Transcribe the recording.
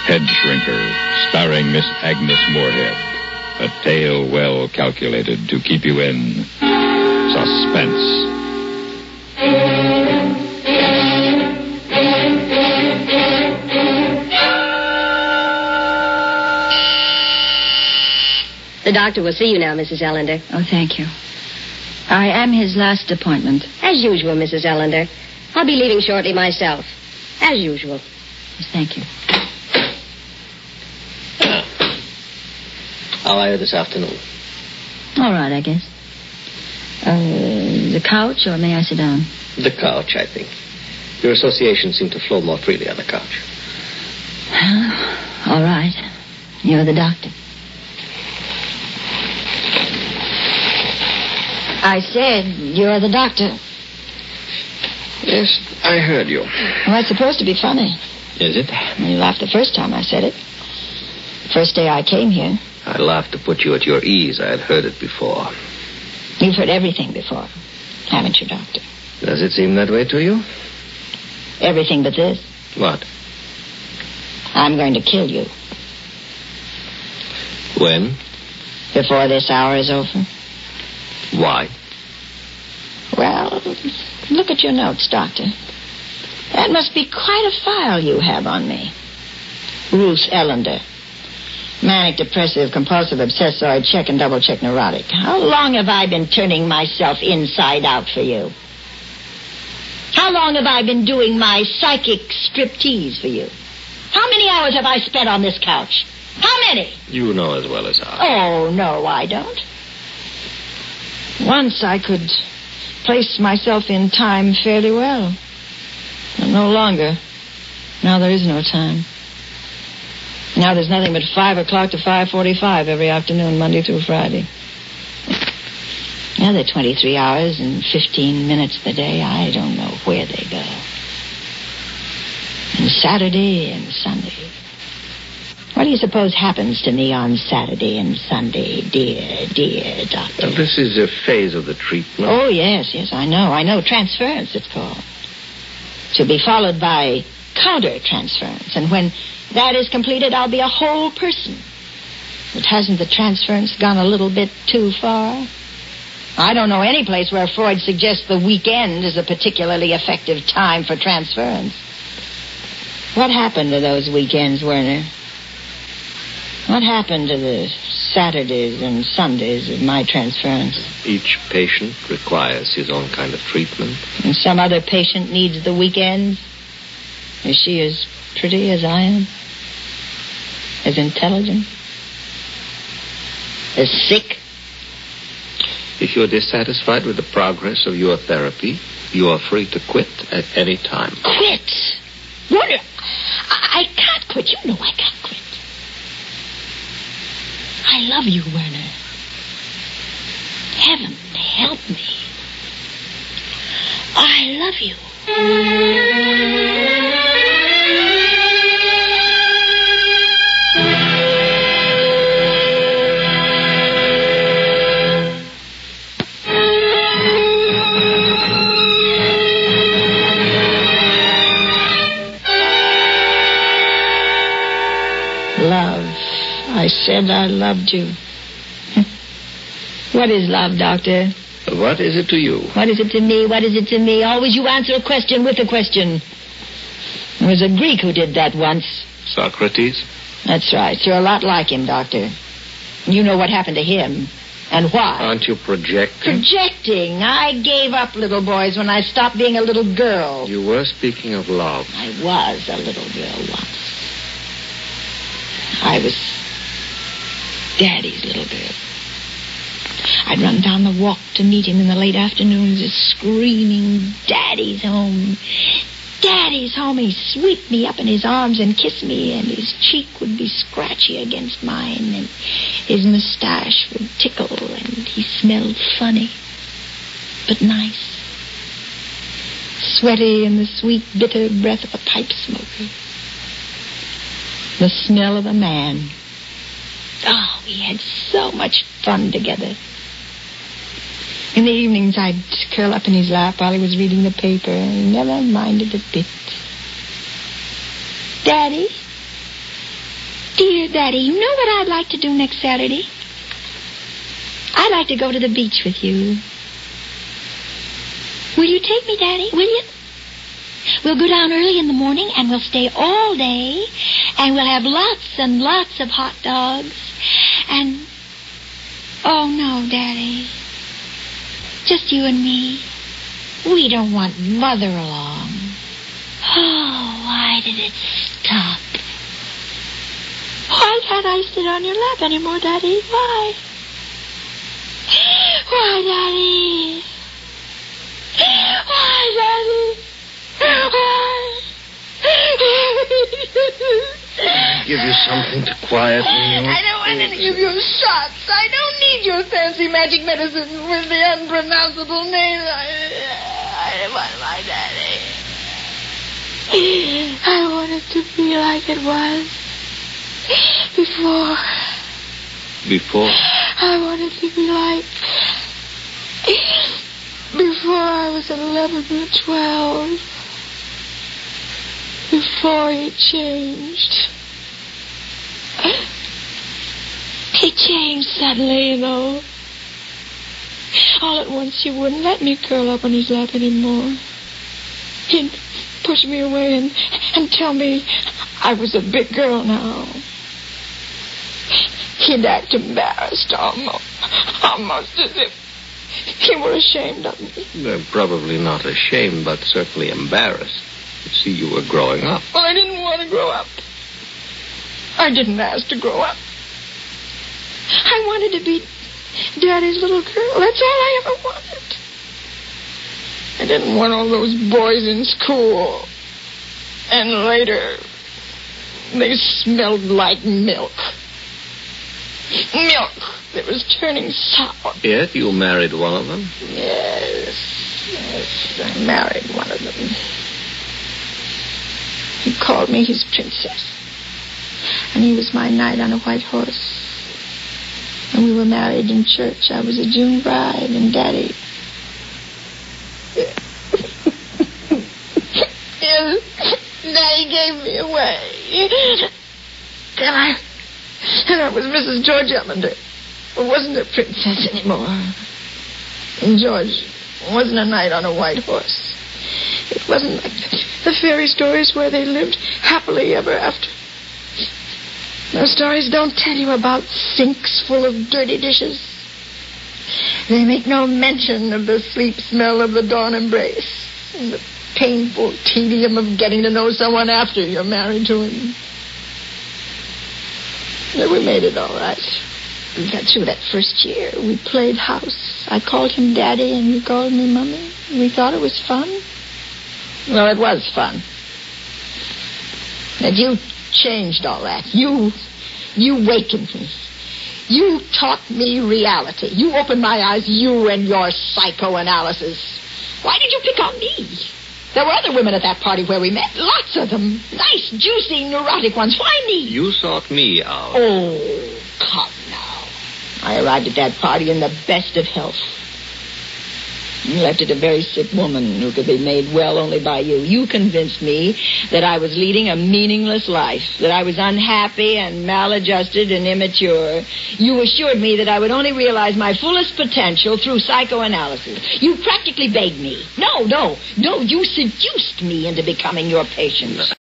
Headshrinker, starring Miss Agnes Moorehead. A tale well calculated to keep you in suspense. The doctor will see you now, Mrs. Ellender. Oh, thank you. I am his last appointment. As usual, Mrs. Ellender. I'll be leaving shortly myself. As usual. Yes, thank you. How are you this afternoon? All right, I guess. The couch, or may I sit down? The couch, I think. Your associations seem to flow more freely on the couch. All right. You're the doctor. I said you're the doctor. Yes, I heard you. Well, it's supposed to be funny. Is it? You laughed the first time I said it. The first day I came here. I laughed to put you at your ease. I had heard it before. You've heard everything before, haven't you, Doctor? Does it seem that way to you? Everything but this. What? I'm going to kill you. When? Before this hour is over. Why? Well, look at your notes, Doctor. That must be quite a file you have on me. Ruth Ellender. Manic, depressive, compulsive, obsessoid, check and double check neurotic. How long have I been turning myself inside out for you? How long have I been doing my psychic striptease for you? How many hours have I spent on this couch? How many? You know as well as I. Oh, no, I don't. Once I could place myself in time fairly well. But no longer. Now there is no time. Now there's nothing but 5 o'clock to 5:45 every afternoon, Monday through Friday. Now they're 23 hours and 15 minutes a day. I don't know where they go. And Saturday and Sunday. What do you suppose happens to me on Saturday and Sunday, dear doctor? This is a phase of the treatment. Oh, yes, I know. Transference, it's called. To be followed by counter-transference. And when that is completed, I'll be a whole person. But hasn't the transference gone a little bit too far? I don't know any place where Freud suggests the weekend is a particularly effective time for transference. What happened to those weekends, Werner? What happened to the Saturdays and Sundays of my transference? Each patient requires his own kind of treatment. And some other patient needs the weekends? Is she as pretty as I am? As intelligent? As sick? If you're dissatisfied with the progress of your therapy, you are free to quit at any time. Quit? Werner, I can't quit. You know I can't quit. I love you, Werner. Heaven help me. I love you. Love. I said I loved you. What is love, Doctor? What is it to you? What is it to me? What is it to me? Always you answer a question with a question. There was a Greek who did that once. Socrates? That's right. You're a lot like him, Doctor. You know what happened to him. And why? Aren't you projecting? Projecting. I gave up, little boys, when I stopped being a little girl. You were speaking of love. I was a little girl once. I was Daddy's little girl. I'd run down the walk to meet him in the late afternoons, just screaming, "Daddy's home! Daddy's home!" He'd sweep me up in his arms and kiss me, and his cheek would be scratchy against mine, and his mustache would tickle, and he smelled funny, but nice. Sweaty in the sweet, bitter breath of a pipe smoker. The smell of a man. Oh, we had so much fun together. In the evenings, I'd curl up in his lap while he was reading the paper, and he never minded a bit. "Daddy, Dear Daddy, you know what I'd like to do next Saturday? I'd like to go to the beach with you. Will you take me, Daddy? Will you? We'll go down early in the morning, and we'll stay all day, and we'll have lots and lots of hot dogs, and... Oh, no, Daddy. Just you and me. We don't want Mother along. Oh, why did it stop? Why can't I sit on your lap anymore, Daddy? Why? Why, Daddy? Why, Daddy? Why? Give you something to quiet me. I don't want to give you shots. I don't need your fancy magic medicine with the unpronounceable name. I want my Daddy. I want it to be like it was before. Before? I want it to be like before I was 11 or 12. Before he changed. He changed suddenly, you know. All at once he wouldn't let me curl up on his lap anymore. He'd push me away and tell me I was a big girl now. He'd act embarrassed almost as if he were ashamed of me. Probably not ashamed, but certainly embarrassed. You see, you were growing up. Well, I didn't want to grow up. I didn't ask to grow up. I wanted to be Daddy's little girl. That's all I ever wanted. I didn't want all those boys in school. And later, they smelled like milk. Milk that was turning sour. Yet you married one of them? Yes, I married one of them. He called me his princess. And he was my knight on a white horse. And we were married in church. I was a June bride, and Daddy... Daddy gave me away. And I was Mrs. George Ellender. I wasn't a princess anymore. And George wasn't a knight on a white horse. It wasn't like the fairy stories where they lived happily ever after. Those stories don't tell you about sinks full of dirty dishes. They make no mention of the sleep smell of the dawn embrace and the painful tedium of getting to know someone after you're married to him. But we made it all right. We got through that first year. We played house. I called him Daddy and he called me Mummy. We thought it was fun. Well, it was fun. And you changed all that. You wakened me. You taught me reality. You opened my eyes, you and your psychoanalysis. Why did you pick on me? There were other women at that party where we met. Lots of them. Nice, juicy, neurotic ones. Why me? You sought me out. Oh, come now. I arrived at that party in the best of health. You left it a very sick woman who could be made well only by you. You convinced me that I was leading a meaningless life, that I was unhappy and maladjusted and immature. You assured me that I would only realize my fullest potential through psychoanalysis. You practically begged me. No, you seduced me into becoming your patient.